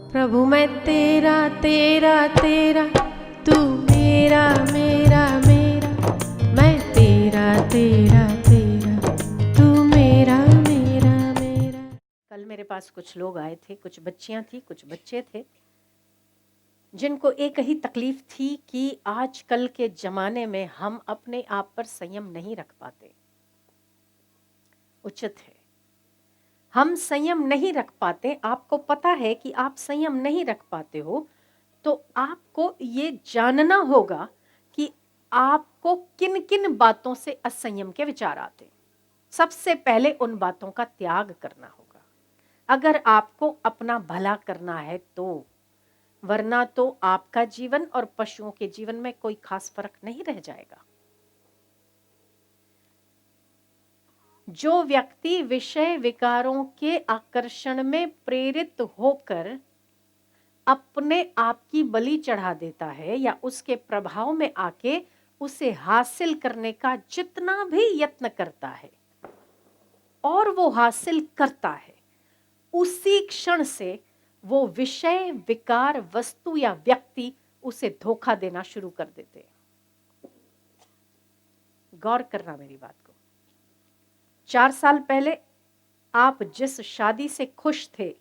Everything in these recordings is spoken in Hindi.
प्रभु मैं तेरा तेरा तेरा, तू मेरा मेरा मेरा, मैं तेरा तेरा तेरा, तू मेरा मेरा मेरा। कल मेरे पास कुछ लोग आए थे, कुछ बच्चियां थी, कुछ बच्चे थे, जिनको एक ही तकलीफ थी कि आजकल के ज़माने में हम अपने आप पर संयम नहीं रख पाते। उचित है, हम संयम नहीं रख पाते। आपको पता है कि आप संयम नहीं रख पाते हो, तो आपको ये जानना होगा कि आपको किन किन बातों से असंयम के विचार आते। सबसे पहले उन बातों का त्याग करना होगा, अगर आपको अपना भला करना है तो, वरना तो आपका जीवन और पशुओं के जीवन में कोई खास फर्क नहीं रह जाएगा। जो व्यक्ति विषय विकारों के आकर्षण में प्रेरित होकर अपने आप की बलि चढ़ा देता है या उसके प्रभाव में आके उसे हासिल करने का जितना भी यत्न करता है और वो हासिल करता है, उसी क्षण से वो विषय विकार वस्तु या व्यक्ति उसे धोखा देना शुरू कर देते हैं। गौर करना मेरी बात को। 4 साल पहले आप जिस शादी से खुश थे,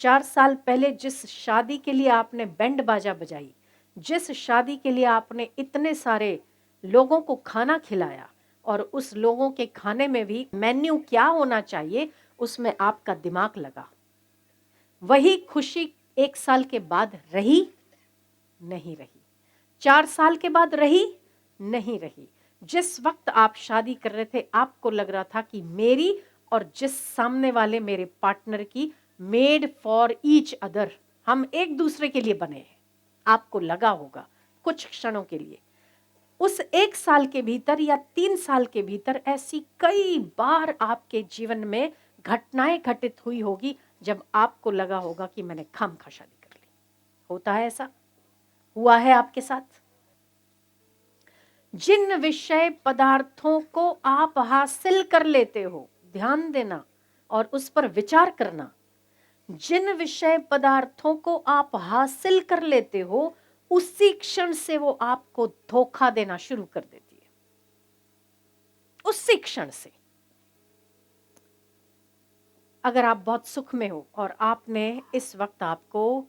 4 साल पहले जिस शादी के लिए आपने बैंड बाजा बजाई, जिस शादी के लिए आपने इतने सारे लोगों को खाना खिलाया और उस लोगों के खाने में भी मेन्यू क्या होना चाहिए उसमें आपका दिमाग लगा, वही खुशी 1 साल के बाद रही? नहीं रही। 4 साल के बाद रही? नहीं रही। जिस वक्त आप शादी कर रहे थे आपको लग रहा था कि मेरी और जिस सामने वाले मेरे पार्टनर की मेड फॉर ईच अदर, हम एक दूसरे के लिए बने हैं। आपको लगा होगा कुछ क्षणों के लिए। उस 1 साल के भीतर या 3 साल के भीतर ऐसी कई बार आपके जीवन में घटनाएं घटित हुई होगी जब आपको लगा होगा कि मैंने खामखा शादी कर ली। होता है ऐसा? हुआ है आपके साथ? जिन विषय पदार्थों को आप हासिल कर लेते हो, ध्यान देना और उस पर विचार करना, जिन विषय पदार्थों को आप हासिल कर लेते हो उसी क्षण से वो आपको धोखा देना शुरू कर देती है। उसी क्षण से। अगर आप बहुत सुख में हो और आपने इस वक्त आपको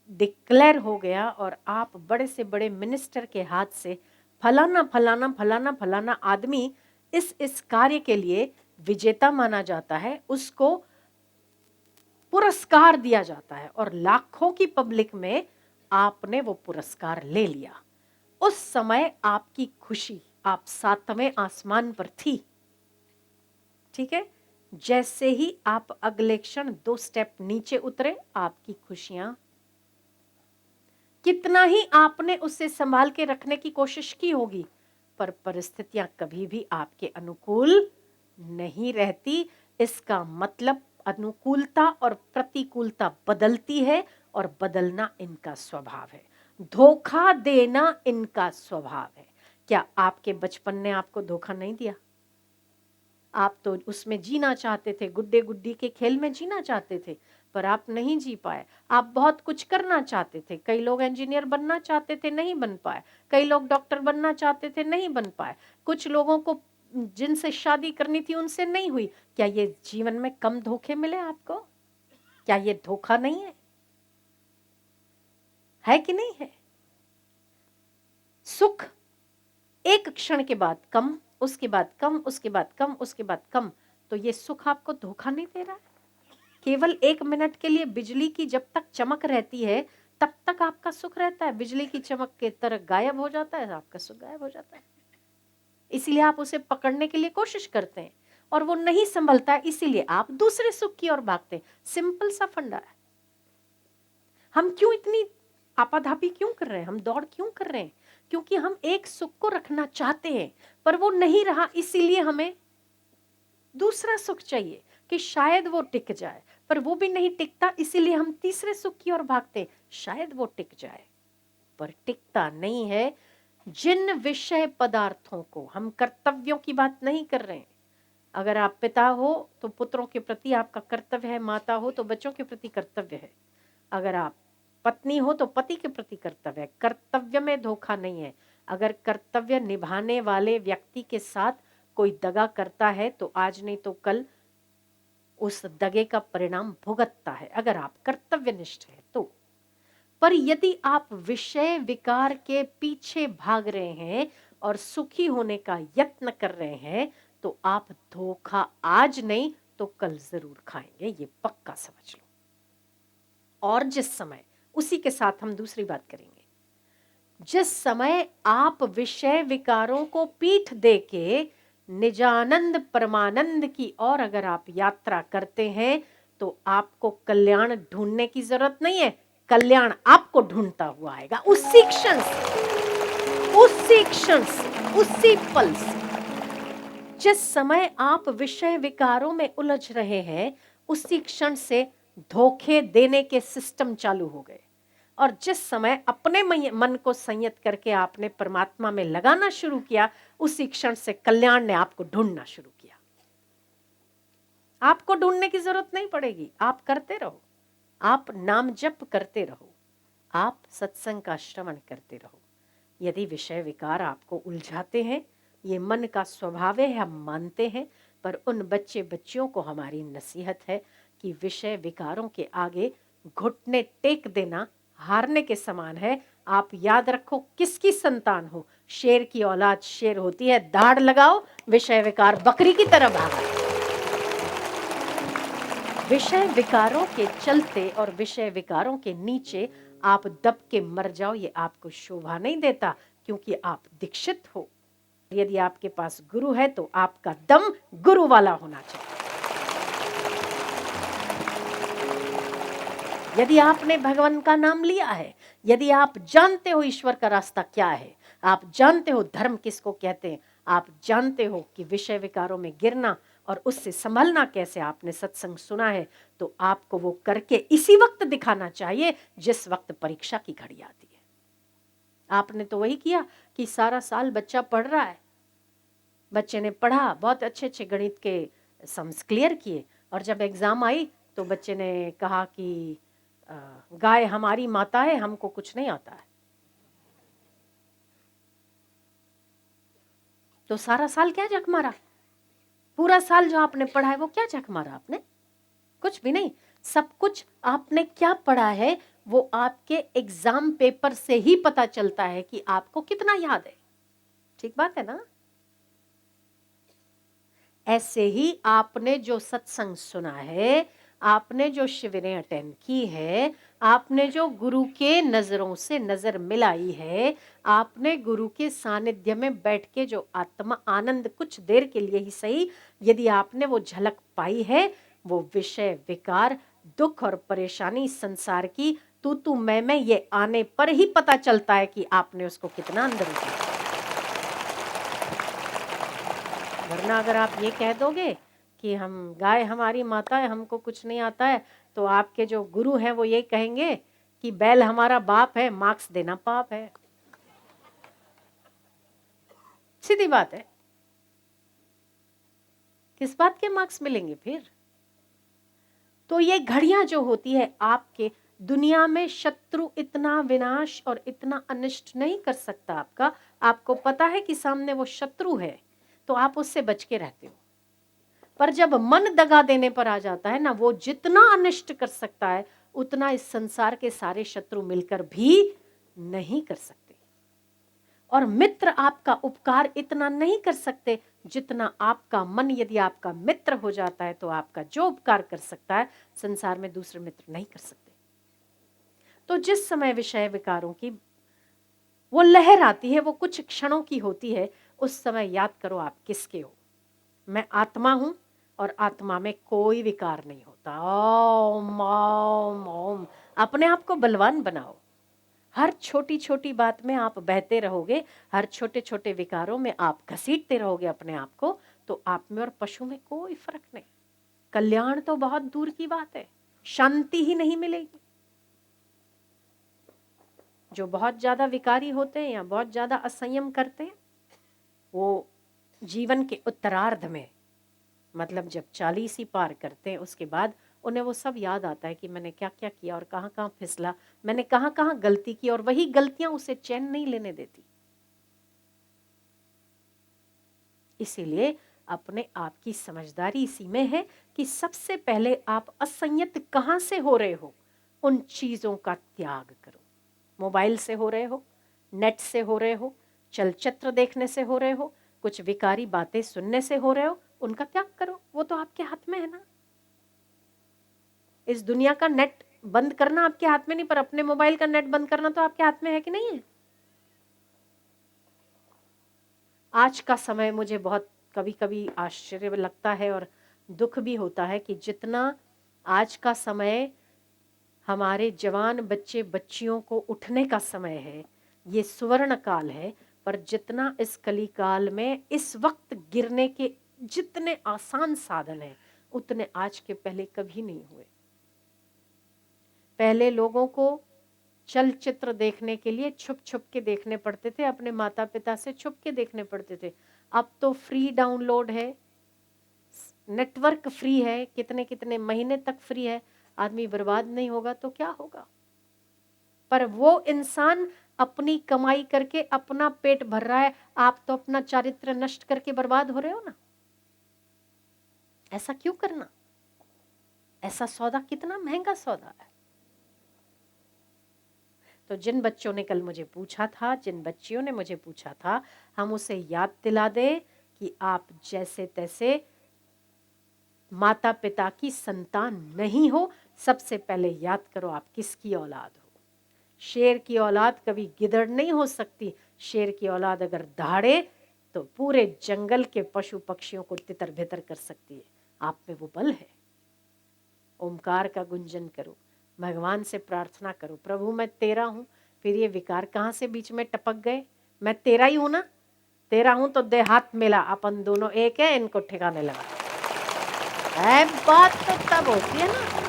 डिक्लेयर हो गया और आप बड़े से बड़े मिनिस्टर के हाथ से फलाना फलाना फलाना फलाना आदमी इस कार्य के लिए विजेता माना जाता है, उसको पुरस्कार दिया जाता है और लाखों की पब्लिक में आपने वो पुरस्कार ले लिया, उस समय आपकी खुशी, आप 7वें आसमान पर थी। ठीक है? जैसे ही आप अगले क्षण 2 स्टेप नीचे उतरे, आपकी खुशियां, कितना ही आपने उसे संभाल के रखने की कोशिश की होगी, पर परिस्थितियां कभी भी आपके अनुकूल नहीं रहती। इसका मतलब अनुकूलता और प्रतिकूलता बदलती है और बदलना इनका स्वभाव है। धोखा देना इनका स्वभाव है। क्या आपके बचपन ने आपको धोखा नहीं दिया? आप तो उसमें जीना चाहते थे, गुड्डे गुड्डी के खेल में जीना चाहते थे, पर आप नहीं जी पाए। आप बहुत कुछ करना चाहते थे, कई लोग इंजीनियर बनना चाहते थे, नहीं बन पाए। कई लोग डॉक्टर बनना चाहते थे, नहीं बन पाए। कुछ लोगों को जिनसे शादी करनी थी उनसे नहीं हुई। क्या ये जीवन में कम धोखे मिले आपको? क्या ये धोखा नहीं है? है कि नहीं है? सुख एक क्षण के बाद कम, उसके बाद कम, उसके बाद कम, उसके बाद कम, तो ये सुख आपको धोखा नहीं दे रहा है? केवल 1 मिनट के लिए बिजली की जब तक चमक रहती है तब तक आपका सुख रहता है। बिजली की चमक के तरह गायब हो जाता है, आपका सुख गायब हो जाता है। इसीलिए आप उसे पकड़ने के लिए कोशिश करते हैं और वो नहीं संभलता है, इसीलिए आप दूसरे सुख की ओर भागते हैं। सिंपल सा फंडा है। हम क्यों इतनी आपाधापी क्यों कर रहे हैं, हम दौड़ क्यों कर रहे हैं? क्योंकि हम एक सुख को रखना चाहते हैं पर वो नहीं रहा, इसीलिए हमें दूसरा सुख चाहिए कि शायद वो टिक जाए, पर वो भी नहीं टिकता, इसीलिए हम तीसरे सुख की ओर भागते, शायद वो टिक जाए, पर टिकता नहीं है। जिन विषय पदार्थों को, हम कर्तव्यों की बात नहीं कर रहे हैं। अगर आप पिता हो तो पुत्रों के प्रति आपका कर्तव्य है, माता हो तो बच्चों के प्रति कर्तव्य है। अगर आप पत्नी हो तो पति के प्रति कर्तव्य है, कर्तव्य में धोखा नहीं है। अगर कर्तव्य निभाने वाले व्यक्ति के साथ कोई दगा करता है तो आज नहीं तो कल उस दगे का परिणाम भुगतता है, अगर आप कर्तव्यनिष्ठ हैं तो। पर यदि आप विषय विकार के पीछे भाग रहे हैं और सुखी होने का यत्न कर रहे हैं तो आप धोखा आज नहीं तो कल जरूर खाएंगे, ये पक्का समझ लो। और जिस समय, उसी के साथ हम दूसरी बात करेंगे, जिस समय आप विषय विकारों को पीठ देके निजानंद परमानंद की ओर अगर आप यात्रा करते हैं तो आपको कल्याण ढूंढने की जरूरत नहीं है, कल्याण आपको ढूंढता हुआ आएगा उसी क्षण से, उसी क्षण से, उसी पल से। जिस समय आप विषय विकारों में उलझ रहे हैं उसी क्षण से धोखे देने के सिस्टम चालू हो गए। और जिस समय अपने मन को संयत करके आपने परमात्मा में लगाना शुरू किया उसी क्षण से कल्याण ने आपको ढूंढना शुरू किया। आपको ढूंढने की जरूरत नहीं पड़ेगी, आप करते रहो, आप नाम जप करते रहो, आप सत्संग का श्रवण करते रहो। यदि विषय विकार आपको उलझाते हैं, ये मन का स्वभाव है, हम मानते हैं, पर उन बच्चे बच्चियों को हमारी नसीहत है कि विषय विकारों के आगे घुटने टेक देना हारने के समान है। आप याद रखो, किसकी संतान हो, शेर की औलाद शेर होती है, दाढ़ लगाओ, विषय विकार बकरी की तरह भागा। विषय विकारों के चलते और विषय विकारों के नीचे आप दब के मर जाओ, ये आपको शोभा नहीं देता, क्योंकि आप दीक्षित हो। यदि आपके पास गुरु है तो आपका दम गुरु वाला होना चाहिए। यदि आपने भगवान का नाम लिया है, यदि आप जानते हो ईश्वर का रास्ता क्या है, आप जानते हो धर्म किसको कहते हैं, आप जानते हो कि विषय विकारों में गिरना और उससे संभलना कैसे, आपने सत्संग सुना है, तो आपको वो करके इसी वक्त दिखाना चाहिए जिस वक्त परीक्षा की घड़ी आती है। आपने तो वही किया कि सारा साल बच्चा पढ़ रहा है, बच्चे ने पढ़ा, बहुत अच्छे अच्छे गणित के सम्स क्लियर किए, और जब एग्जाम आई तो बच्चे ने कहा कि गाय हमारी माता है, हमको कुछ नहीं आता है। तो सारा साल क्या जख मारा, पूरा साल जो आपने पढ़ा है वो क्या जख मारा आपने, कुछ भी नहीं। सब कुछ आपने क्या पढ़ा है वो आपके एग्जाम पेपर से ही पता चलता है कि आपको कितना याद है। ठीक बात है ना? ऐसे ही आपने जो सत्संग सुना है, आपने जो शिविरें अटेंड की है, आपने जो गुरु के नजरों से नजर मिलाई है, आपने गुरु के सानिध्य में बैठ के जो आत्मा आनंद कुछ देर के लिए ही सही, यदि आपने वो झलक पाई है, वो विषय विकार दुख और परेशानी संसार की तू मैं ये आने पर ही पता चलता है कि आपने उसको कितना अंदर उतारा। वरना अगर आप ये कह दोगे कि हम गाय हमारी माता है, हमको कुछ नहीं आता है, तो आपके जो गुरु हैं वो ये कहेंगे कि बैल हमारा बाप है, मार्क्स देना पाप है। सीधी बात है, किस बात के मार्क्स मिलेंगे फिर? तो ये घड़ियां जो होती है आपके, दुनिया में शत्रु इतना विनाश और इतना अनिष्ट नहीं कर सकता आपका। आपको पता है कि सामने वो शत्रु है तो आप उससे बच के रहते हो, पर जब मन दगा देने पर आ जाता है ना, वो जितना अनिष्ट कर सकता है उतना इस संसार के सारे शत्रु मिलकर भी नहीं कर सकते। और मित्र आपका उपकार इतना नहीं कर सकते जितना आपका मन, यदि आपका मित्र हो जाता है तो आपका जो उपकार कर सकता है संसार में दूसरे मित्र नहीं कर सकते। तो जिस समय विषय विकारों की वो लहर आती है, वो कुछ क्षणों की होती है, उस समय याद करो आप किसके हो। मैं आत्मा हूं और आत्मा में कोई विकार नहीं होता। ओम ओम ओम। अपने आप को बलवान बनाओ। हर छोटी छोटी बात में आप बहते रहोगे, हर छोटे छोटे विकारों में आप घसीटते रहोगे अपने आप को, तो आप में और पशु में कोई फर्क नहीं। कल्याण तो बहुत दूर की बात है, शांति ही नहीं मिलेगी। जो बहुत ज्यादा विकारी होते हैं या बहुत ज्यादा असंयम करते हैं, वो जीवन के उत्तरार्ध में, मतलब जब 40 ही पार करते हैं उसके बाद उन्हें वो सब याद आता है कि मैंने क्या क्या किया और कहाँ कहाँ फिसला, मैंने कहाँ कहाँ गलती की, और वही गलतियां उसे चैन नहीं लेने देती। इसीलिए अपने आप की समझदारी इसी में है कि सबसे पहले आप असंयत कहाँ से हो रहे हो, उन चीजों का त्याग करो। मोबाइल से हो रहे हो, नेट से हो रहे हो, चलचित्र देखने से हो रहे हो, कुछ विकारी बातें सुनने से हो रहे हो, उनका त्याग करो। वो तो आपके हाथ में है ना। इस दुनिया का नेट बंद करना आपके हाथ में नहीं, पर अपने मोबाइल का नेट बंद करना तो आपके हाथ में है कि नहीं है। आज का समय मुझे बहुत कभी कभी आश्चर्य लगता है और दुख भी होता है कि जितना आज का समय हमारे जवान बच्चे बच्चियों को उठने का समय है, ये सुवर्ण काल है, पर जितना इस कली काल में इस वक्त गिरने के जितने आसान साधन हैं, उतने आज के पहले कभी नहीं हुए। पहले लोगों को चलचित्र देखने के लिए छुप छुप के देखने पड़ते थे, अपने माता पिता से छुप के देखने पड़ते थे। अब तो फ्री डाउनलोड है, नेटवर्क फ्री है, कितने कितने महीने तक फ्री है। आदमी बर्बाद नहीं होगा तो क्या होगा। पर वो इंसान अपनी कमाई करके अपना पेट भर रहा है, आप तो अपना चारित्र नष्ट करके बर्बाद हो रहे हो ना। ऐसा क्यों करना। ऐसा सौदा कितना महंगा सौदा है। तो जिन बच्चों ने कल मुझे पूछा था, जिन बच्चियों ने मुझे पूछा था, हम उसे याद दिला दें कि आप जैसे तैसे माता पिता की संतान नहीं हो। सबसे पहले याद करो आप किसकी औलाद हो। शेर की औलाद कभी गिदड़ नहीं हो सकती। शेर की औलाद अगर दहाड़े तो पूरे जंगल के पशु पक्षियों को तितर बितर कर सकती है। आप में वो बल है। ओमकार का गुंजन करो, भगवान से प्रार्थना करो, प्रभु मैं तेरा हूं। फिर ये विकार कहां से बीच में टपक गए। मैं तेरा ही हूं ना, तेरा हूं तो दे हाथ मिला, अपन दोनों एक है, इनको ठिकाने लगा है। बात तो तब होती है ना,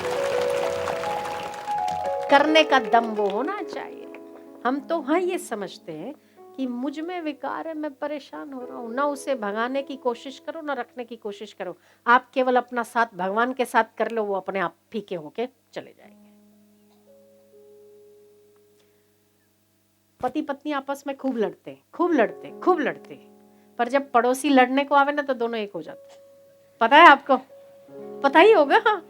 करने का दम वो होना चाहिए। हम तो हाँ ये समझते हैं कि मुझ में विकार है, मैं परेशान हो रहा हूं, ना उसे भगाने की कोशिश करो ना रखने की कोशिश करो। आप केवल अपना साथ भगवान के साथ कर लो, वो अपने आप फीके होके चले जाएंगे। पति पत्नी आपस में खूब लड़ते खूब लड़ते खूब लड़ते, पर जब पड़ोसी लड़ने को आवे ना तो दोनों एक हो जाते। पता है आपको, पता ही होगा। हाँ,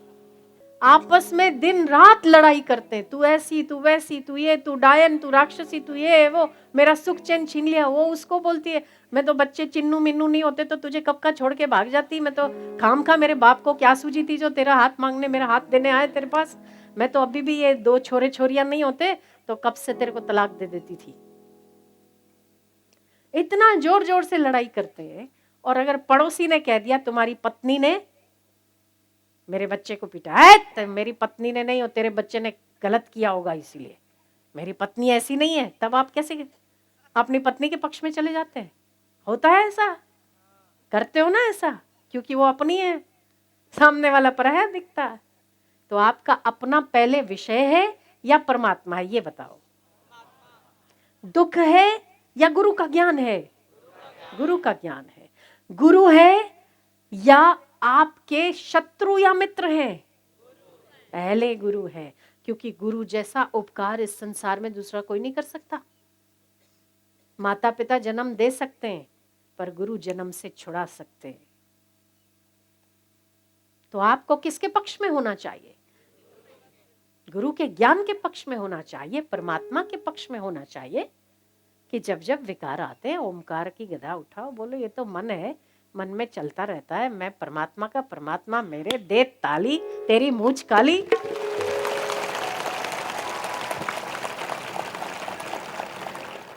आपस में दिन रात लड़ाई करते, तू ऐसी तू वैसी, तू ये तू डायन तू राक्षसी तू ये वो, मेरा सुख चैन छीन लिया। वो उसको बोलती है मैं तो बच्चे चिन्नू मिन्नू नहीं होते तो तुझे कब का छोड़ के भाग जाती। मैं तो खाम खा मेरे बाप को क्या सूझी थी जो तेरा हाथ मांगने मेरा हाथ देने आए तेरे पास। मैं तो अभी भी ये दो छोरे छोरियां नहीं होते तो कब से तेरे को तलाक दे देती थी। इतना जोर जोर से लड़ाई करते हैं। और अगर पड़ोसी ने कह दिया तुम्हारी पत्नी ने मेरे बच्चे को पीटा है, तो मेरी पत्नी ने नहीं, और तेरे बच्चे ने गलत किया होगा इसीलिए, मेरी पत्नी ऐसी नहीं है, तब आप कैसे अपनी पत्नी के पक्ष में चले जाते हैं। होता है ऐसा, करते हो ना ऐसा, क्योंकि वो अपनी है, सामने वाला पराया दिखता है। तो आपका अपना पहले विषय है या परमात्मा है, ये बताओ। दुख है या गुरु का ज्ञान है। गुरु का ज्ञान है। गुरु है या आपके शत्रु या मित्र हैं। पहले गुरु है, क्योंकि गुरु जैसा उपकार इस संसार में दूसरा कोई नहीं कर सकता। माता पिता जन्म दे सकते हैं, पर गुरु जन्म से छुड़ा सकते हैं। तो आपको किसके पक्ष में होना चाहिए। गुरु के ज्ञान के पक्ष में होना चाहिए, परमात्मा के पक्ष में होना चाहिए। कि जब जब विकार आते हैं ओमकार की गदा उठाओ, बोलो ये तो मन है, मन में चलता रहता है, मैं परमात्मा का परमात्मा मेरे दे ताली, तेरी मूंछ काली।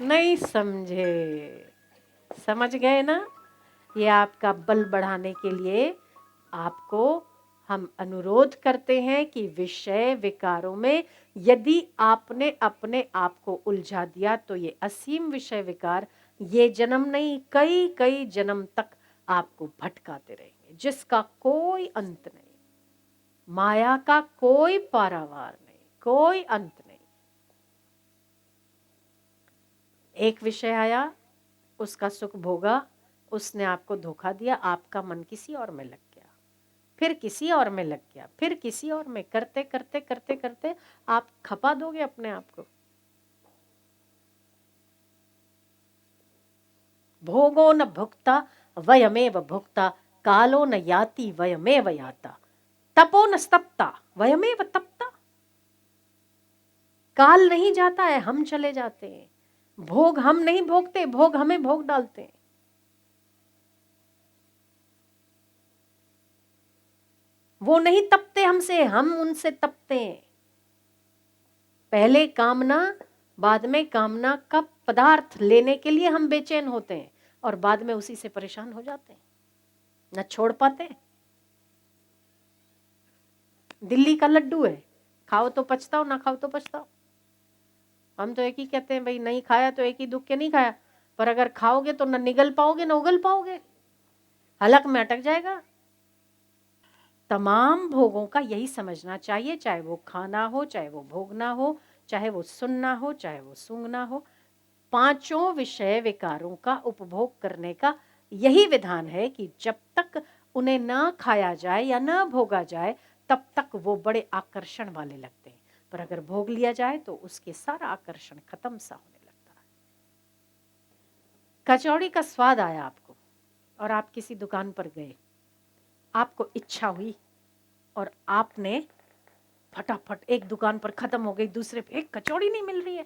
नहीं समझे, समझ गए ना। ये आपका बल बढ़ाने के लिए आपको हम अनुरोध करते हैं कि विषय विकारों में यदि आपने अपने आप को उलझा दिया तो ये असीम विषय विकार ये जन्म नहीं कई कई जन्म तक आपको भटकाते रहेंगे, जिसका कोई अंत नहीं। माया का कोई पारावार नहीं, कोई अंत नहीं। एक विषय आया, उसका सुख भोगा, उसने आपको धोखा दिया, आपका मन किसी और में लग गया। फिर किसी और में लग गया, फिर किसी और में, करते करते करते करते आप खपा दोगे अपने आप को। भोगो न भुक्ता वयमेव भुक्ता, कालो न याति वयमेव याता, तपो न स्तप्ता वयमेव तप्ता। काल नहीं जाता है, हम चले जाते हैं। भोग हम नहीं भोगते, भोग हमें भोग डालते हैं। वो नहीं तपते हमसे, हम उनसे तपते हैं। पहले कामना, बाद में कामना का पदार्थ लेने के लिए हम बेचैन होते हैं और बाद में उसी से परेशान हो जाते हैं, न छोड़ पाते। दिल्ली का लड्डू है, खाओ तो पछताओ, ना खाओ तो पछताओ। हम तो एक ही कहते हैं भाई, नहीं खाया तो एक ही दुख के नहीं खाया, पर अगर खाओगे तो न निगल पाओगे न उगल पाओगे, हलक में अटक जाएगा। तमाम भोगों का यही समझना चाहिए, चाहे वो खाना हो, चाहे वो भोगना हो, चाहे वो सुनना हो, चाहे वो सूंघना हो। पांचों विषय विकारों का उपभोग करने का यही विधान है कि जब तक उन्हें ना खाया जाए या ना भोगा जाए तब तक वो बड़े आकर्षण वाले लगते हैं, पर अगर भोग लिया जाए तो उसके सारा आकर्षण खत्म सा होने लगता है। कचौड़ी का स्वाद आया आपको और आप किसी दुकान पर गए, आपको इच्छा हुई और आपने फटाफट, एक दुकान पर खत्म हो गई, दूसरे पे एक कचौड़ी नहीं मिल रही है।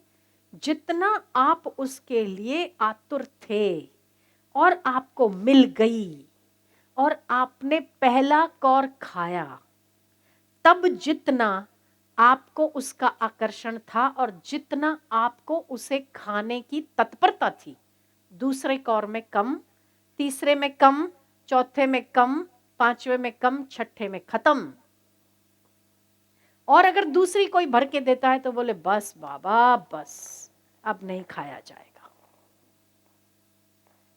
जितना आप उसके लिए आतुर थे और आपको मिल गई और आपने पहला कौर खाया, तब जितना आपको उसका आकर्षण था और जितना आपको उसे खाने की तत्परता थी, दूसरे कौर में कम, तीसरे में कम, चौथे में कम, पांचवे में कम, छठे में खत्म। और अगर दूसरी कोई भर के देता है तो बोले बस बाबा बस, अब नहीं खाया जाएगा।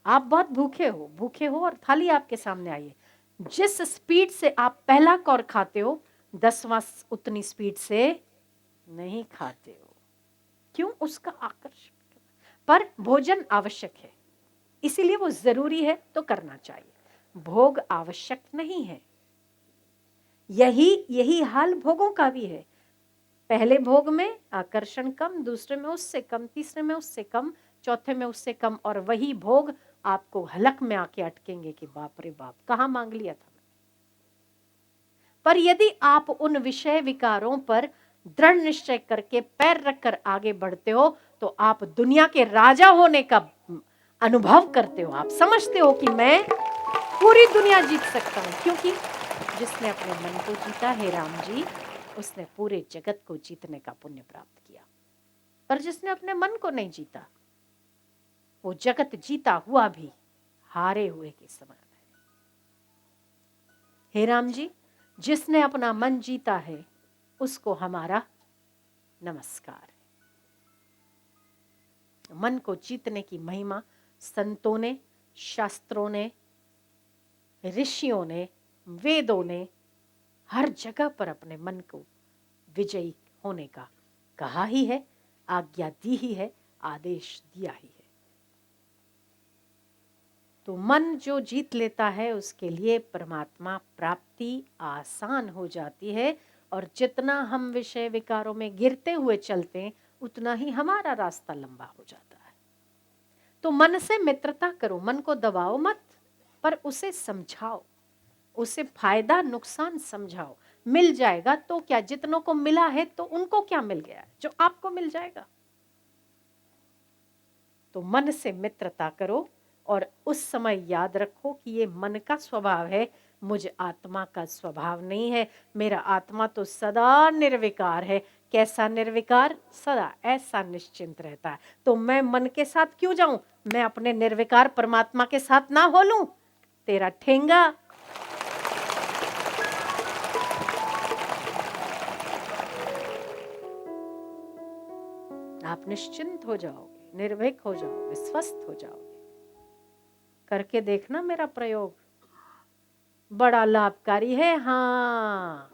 आप बहुत भूखे हो और थाली आपके सामने आई है, जिस स्पीड से आप पहला कौर खाते हो 10वां उतनी स्पीड से नहीं खाते हो। क्यों? उसका आकर्षण। पर भोजन आवश्यक है, इसीलिए वो जरूरी है तो करना चाहिए, भोग आवश्यक नहीं है। यही हाल भोगों का भी है। पहले भोग में आकर्षण कम, दूसरे में उससे कम, तीसरे में उससे कम, चौथे में उससे कम, और वही भोग आपको हलक में आके अटकेंगे कि बाप रे बाप, कहाँ मांग लिया था। पर यदि आप उन विषय विकारों पर दृढ़ निश्चय करके पैर रखकर आगे बढ़ते हो तो आप दुनिया के राजा होने का अनुभव करते हो। आप समझते हो कि मैं पूरी दुनिया जीत सकता हूं, क्योंकि जिसने अपने मन को जीता है राम जी, उसने पूरे जगत को जीतने का पुण्य प्राप्त किया। पर जिसने अपने मन को नहीं जीता, वो जगत जीता हुआ भी हारे हुए के समान है। हे राम जी, जिसने अपना मन जीता है उसको हमारा नमस्कार है। मन को जीतने की महिमा संतों ने, शास्त्रों ने, ऋषियों ने, वेदों ने हर जगह पर अपने मन को विजयी होने का कहा ही है, आज्ञा दी ही है, आदेश दिया ही है। तो मन जो जीत लेता है उसके लिए परमात्मा प्राप्ति आसान हो जाती है, और जितना हम विषय विकारों में गिरते हुए चलते हैं उतना ही हमारा रास्ता लंबा हो जाता है। तो मन से मित्रता करो, मन को दबाओ मत, पर उसे समझाओ, उसे फायदा नुकसान समझाओ। मिल जाएगा तो क्या, जितनों को मिला है तो उनको क्या मिल गया है जो आपको मिल जाएगा। तो मन से मित्रता करो और उस समय याद रखो कि ये मन का स्वभाव है, मुझ आत्मा का स्वभाव नहीं है। मेरा आत्मा तो सदा निर्विकार है। कैसा निर्विकार? सदा ऐसा निश्चिंत रहता है। तो मैं मन के साथ क्यों जाऊं? मैं अपने निर्विकार परमात्मा के साथ ना हो लूं? तेरा ठेंगा। आप निश्चिंत हो जाओगे, निर्भीक हो जाओगे, स्वस्थ हो जाओगे। करके देखना मेरा प्रयोग, बड़ा लाभकारी है। हाँ,